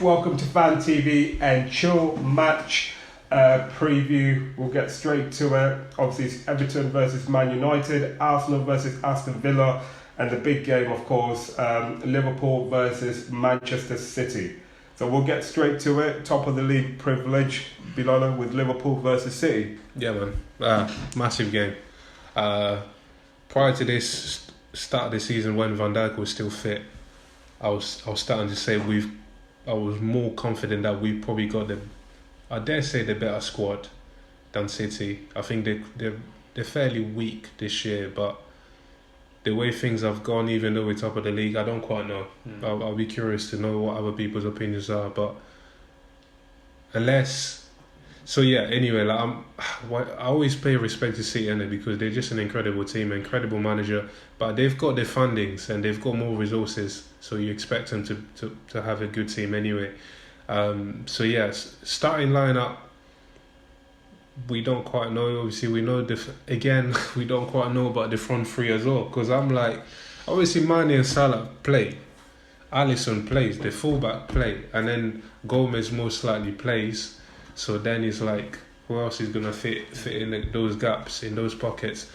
Welcome to Fan TV and Chill match preview. We'll get straight to it. Obviously, it's Everton versus Man United, Arsenal versus Aston Villa, and the big game, of course, Liverpool versus Manchester City. So we'll get straight to it. Top of the league privilege, Bilal, with Liverpool versus City. Yeah, man. Massive game. Prior to this start of the season, when Van Dijk was still fit, I was starting to say I was more confident that we probably got I dare say the better squad than City. I think they're fairly weak this year, but the way things have gone, even though we're top of the league, I don't quite know. I'll be curious to know what other people's opinions are, but anyway, I always pay respect to City, innit, because they're just an incredible team, incredible manager, but they've got their fundings and they've got more resources, so you expect them to have a good team anyway. Starting lineup, we don't quite know. Obviously, we know we don't quite know about the front three as well, because I'm like, obviously Mane and Salah play, Alisson plays, the fullback play, and then Gomez most likely plays. So then it's like, who else is going to fit in those gaps, in those pockets?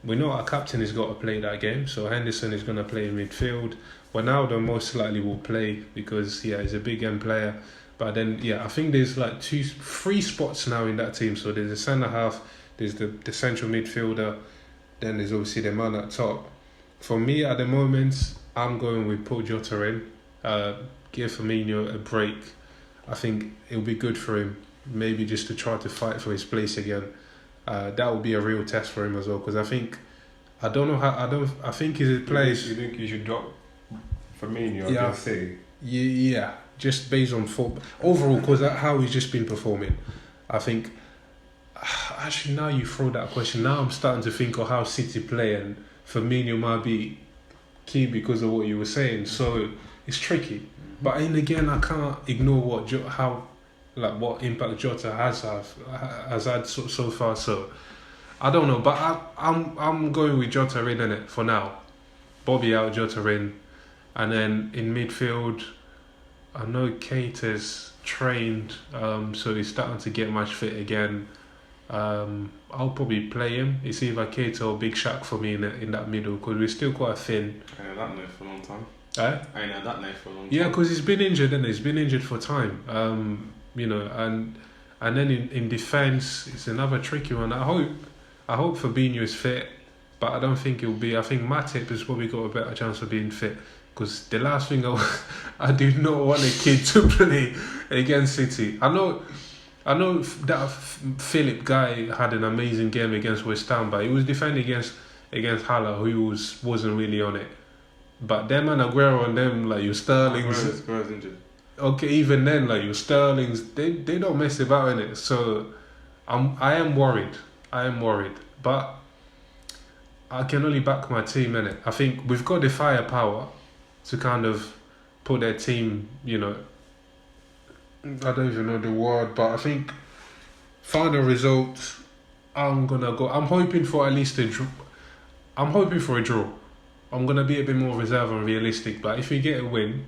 We know our captain has got to play that game, so Henderson is going to play in midfield. Ronaldo most likely will play because, he's a big end player. But then, I think there's like 3 spots now in that team. So there's a centre-half, there's the central midfielder, then there's obviously the man at top. For me, at the moment, I'm going with Paul Jota in. Give Firmino a break. I think it'll be good for him. Maybe just to try to fight for his place again. That will be a real test for him as well, because I think his place. You think you should drop Firmino against City? Yeah, just based on overall, because how he's just been performing. I think. Actually, now you throw that question. Now I'm starting to think of how City play, and Firmino might be key because of what you were saying. So it's tricky. But then again, I can't ignore what impact Jota has had so far. So I don't know, but I'm going with Jota in it for now. Bobby out, Jota in, and then in midfield, I know Keita's trained, so he's starting to get match fit again. I'll probably play him. It's either Keita or Big Shaq for me in that middle, because we're still quite thin. I know that name for a long time. I ain't had that name for a long time. Yeah, because he's been injured, and he's been injured for time. And then in defence, it's another tricky one. I hope Fabinho is fit, but I don't think he'll be. I think Matip has probably got a better chance of being fit, because the last thing I do not want a kid to play against City. I know that Philip guy had an amazing game against West Ham, but he was defending against Hala, who wasn't really on it. But them and Aguero and them, like your Sterlings. Aguero's injured. Okay, even then, like your Sterlings, they don't mess about in it. So I am worried. But I can only back my team in it. I think we've got the firepower to kind of put their team, I don't even know the word, but I think final result, I'm hoping for at least a draw. I'm hoping for a draw. I'm going to be a bit more reserved and realistic, but if we get a win,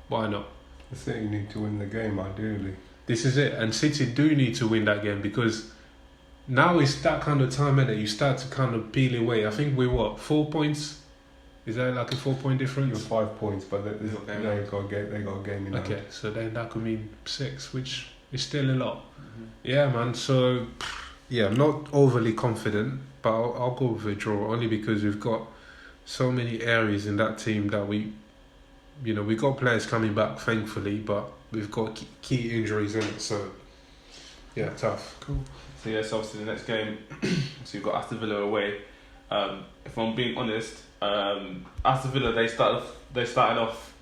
why not? I think you need to win the game, ideally. This is it, and City do need to win that game, because now it's that kind of time that you start to kind of peel away. I think we're 4 points? Is that like a 4-point difference? You're 5 points, but they got a game in hand. Okay, so then that could mean 6, which is still a lot. Yeah, man, so I'm not overly confident, but I'll go with a draw, only because we've got so many areas in that team that we got players coming back, thankfully, but we've got key injuries in it, so tough. Cool. So obviously the next game, so you've got Aston Villa away. If I'm being honest, Aston Villa they started off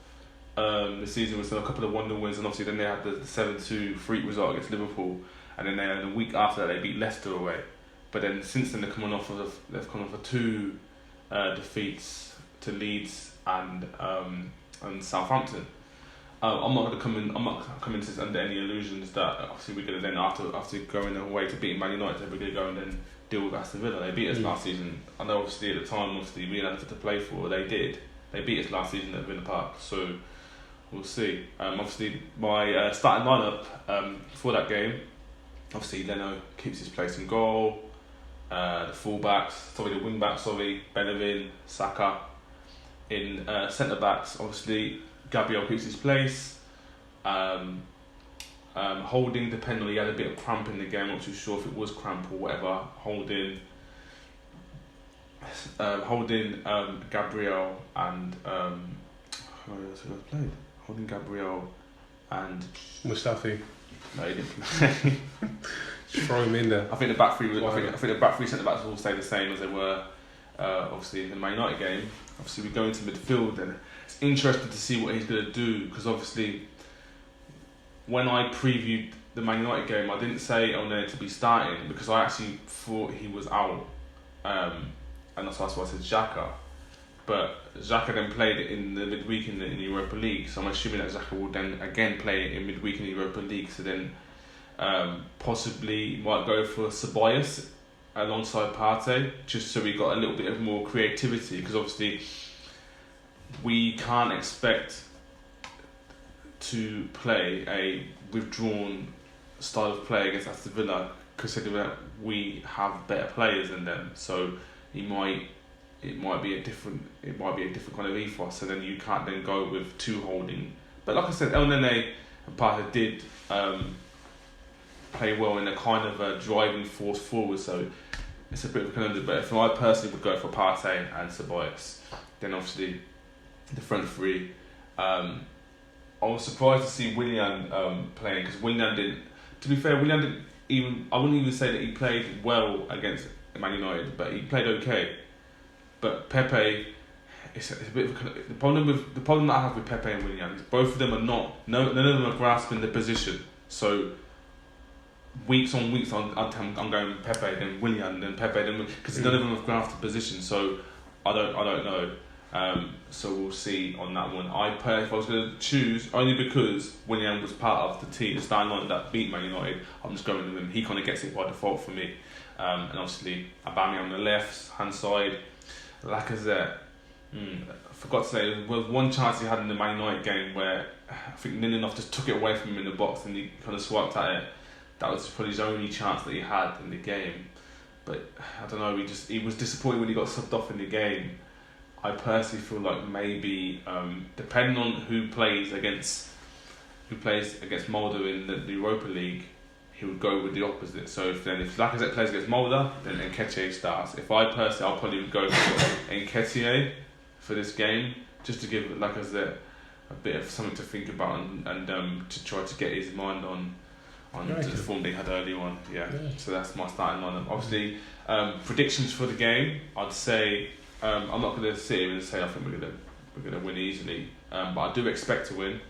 the season with a couple of 1-0 wins, and obviously then they had the 7-2 freak result against Liverpool, and then the week after that they beat Leicester away. But then since then they've come off of 2 defeats to Leeds and Southampton. I'm not coming to this under any illusions that obviously we're going to then after going away to beat Man United, we're going to go and then deal with Aston Villa. They beat us last season. I know obviously at the time we had nothing to play for. They did. They beat us last season at Villa Park. So we'll see. Obviously, my starting lineup for that game. Obviously, Leno keeps his place in goal. The the wing backs, Benevin, Saka. In centre backs, obviously, Gabriel keeps his place. Holding, depending on, he had a bit of cramp in the game. I'm not too sure if it was cramp or whatever. Holding, Gabriel and who else have I played? Holding, Gabriel and Mustafi. No, he didn't play. Just throw him in there. I think the back three. I think the back three centre backs will stay the same as they were. Obviously in the Man United game. Obviously we go into midfield, and it's interesting to see what he's going to do, because obviously when I previewed the Man United game, I didn't say Elneny to be starting because I actually thought he was out, and that's why I said Xhaka. But Xhaka then played it in the midweek in the Europa League, so I'm assuming that Xhaka will then again play it in midweek in the Europa League. So then possibly might go for Ceballos alongside Partey, just so we got a little bit of more creativity, because obviously we can't expect to play a withdrawn style of play against Aston Villa, considering that we have better players than them. So it might be a different kind of ethos. So then you can't then go with two holding. But like I said, Elneny and Partey did play well in a kind of a driving force forward. So it's a bit of a conundrum. But if I personally would go for Partey and Ceballos, then obviously the front three. I was surprised to see Willian playing, because Willian didn't. To be fair, Willian didn't even. I wouldn't even say that he played well against Man United, but he played okay. But Pepe, it's a bit of the problem that I have with Pepe and Willian is both of them are not. None of them are grasping the position. So weeks on weeks, I'm going Pepe, then Willian, then Pepe, then, because none of them have grasped the position. So I don't know. So we'll see on that one. If I was going to choose, only because Willian was part of the team, the starting line that beat Man United, I'm just going with him. He kind of gets it by default for me. And obviously Aubameyang on the left hand side, Lacazette. I forgot to say, there was one chance he had in the Man United game where I think Lindelof just took it away from him in the box and he kind of swiped at it. That was probably his only chance that he had in the game. But I don't know, he was disappointed when he got subbed off in the game. I personally feel like maybe, depending on who plays against Mulder in the Europa League, he would go with the opposite. So if Lacazette plays against Mulder, then Nketiah starts. If I personally, I'll probably go for Nketiah for this game, just to give Lacazette a bit of something to think about and to try to get his mind on the form they had early on. Yeah. So that's my starting lineup. Obviously, predictions for the game, I'd say. I'm not going to sit here and say I think we're gonna win easily, but I do expect to win.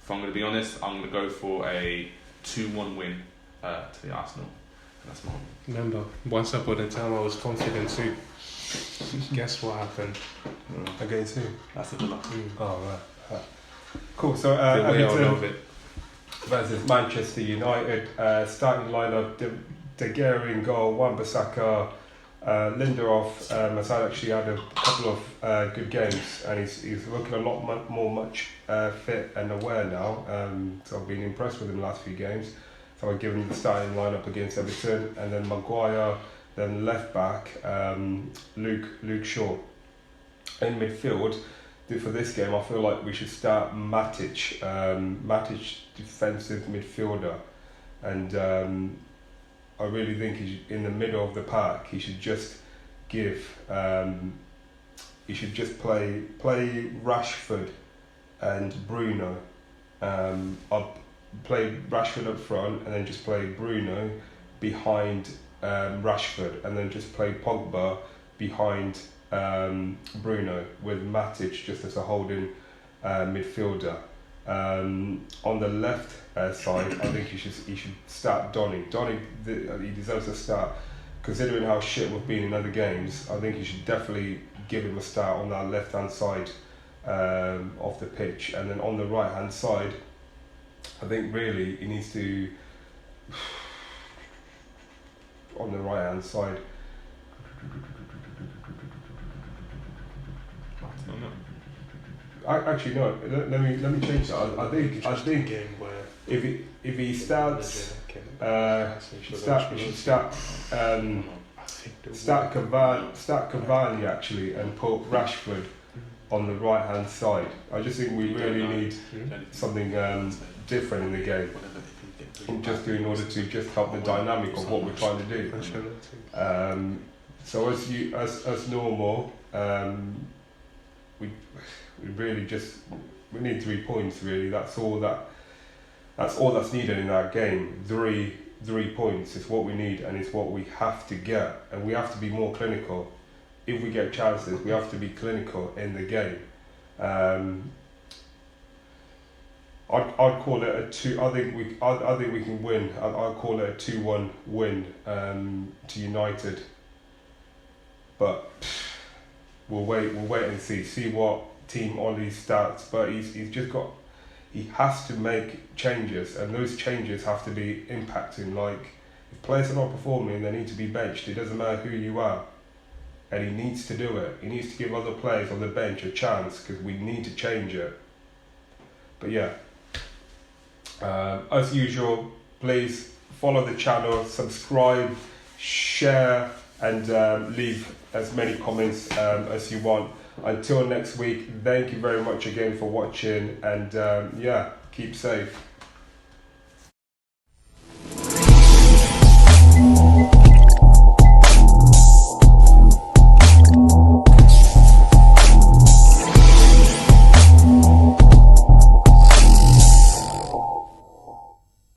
If I'm going to be honest, I'm going to go for a 2-1 win to the Arsenal. That's my. Remember, once upon a time I was confident too. Guess what happened? Against who? That's a Villa. Oh right. Cool. So Everton it. versus Manchester United. Starting lineup: De Gea in goal, Wan-Bissaka. Lindelof has actually had a couple of good games, and he's looking a lot much fit and aware now. So I've been impressed with him the last few games. So I've given him the starting lineup against Everton, and then Maguire, then left back Luke Shaw. In midfield, for this game, I feel like we should start Matic, defensive midfielder, and. I really think in the middle of the pack. He should just he should just play Rashford and Bruno. Play Rashford up front and then just play Bruno behind Rashford, and then just play Pogba behind Bruno with Matic just as a holding midfielder. On the left side, I think he should start Donny. He deserves a start, considering how shit we've been in other games. I think you should definitely give him a start on that left hand side of the pitch, and then on the right hand side, I think really he needs to. On the right hand side. Actually, no. Let me change that. I think game where if he starts, he should start Cavani actually and put Rashford on the right hand side. I just think we really need something different in the game, just in order to just help the dynamic of what we're trying to do. So as normal, we really just we need 3 points. Really, that's all that's needed in our game. 3 points is what we need, and it's what we have to get, and we have to be more clinical. If we get chances, we have to be clinical in the game. I'd call it a 2. I think we can win. I'd call it a 2-1 win to United. But we'll wait and see what team Ollie starts. But he has to make changes, and those changes have to be impacting. Like, if players are not performing, they need to be benched. It doesn't matter who you are, and he needs to do it. He needs to give other players on the bench a chance, because we need to change it. But yeah, as usual, please follow the channel, subscribe, share, and leave as many comments as you want. Until next week, thank you very much again for watching, and yeah, keep safe.